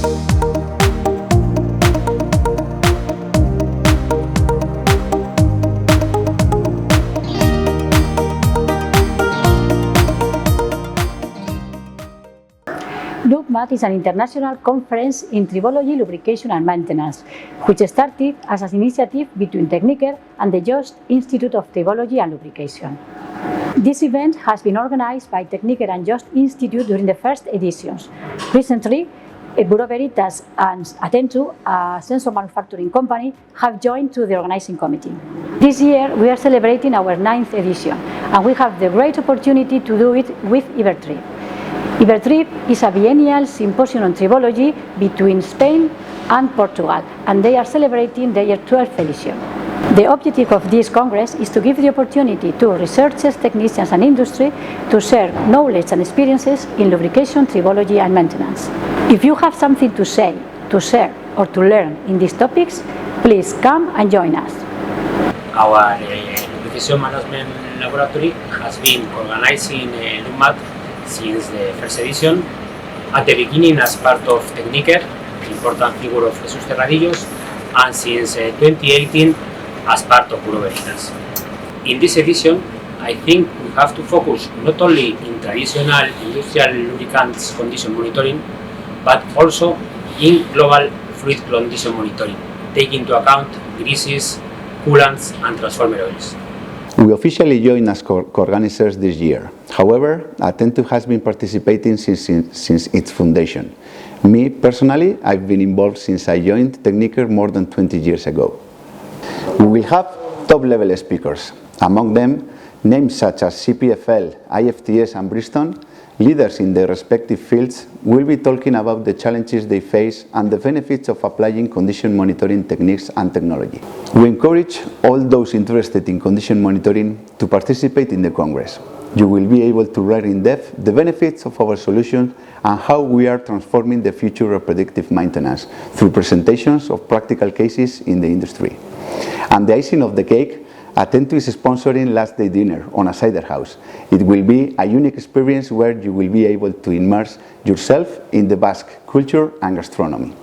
LUBMAT is an international conference in tribology, lubrication and maintenance, which started as an initiative between Tekniker and the JOST Institute of Tribology and Lubrication. This event has been organized by Tekniker and JOST Institute during the first editions. Recently, Veritas and Atten2, a sensor manufacturing company, have joined to the organizing committee. This year we are celebrating our 9th edition, and we have the great opportunity to do it with IBERTRIB. IBERTRIB is a biennial symposium on tribology between Spain and Portugal, and they are celebrating their 12th edition. The objective of this Congress is to give the opportunity to researchers, technicians and industry to share knowledge and experiences in lubrication, tribology and maintenance. If you have something to say, to share or to learn in these topics, please come and join us. Our lubrication management laboratory has been organizing LUBMAT since the first edition, at the beginning as part of Tekniker, important figure of Jesus Terradillos, and since 2018 as part of Veritas. In this edition, I think we have to focus not only in traditional industrial lubricants condition monitoring, but also in global fluid condition monitoring, taking into account greases, coolants and transformer oils. We officially joined as co-organizers this year. However, Atten2 has been participating since its foundation. Me, personally, I've been involved since I joined Tekniker more than 20 years ago. We will have top-level speakers. Among them, names such as CPFL, IFTS and Bristol, leaders in their respective fields, will be talking about the challenges they face and the benefits of applying condition monitoring techniques and technology. We encourage all those interested in condition monitoring to participate in the Congress. You will be able to learn in depth the benefits of our solution and how we are transforming the future of predictive maintenance through presentations of practical cases in the industry. And the icing of the cake, Atten2 is sponsoring Last Day Dinner on a cider house. It will be a unique experience where you will be able to immerse yourself in the Basque culture and gastronomy.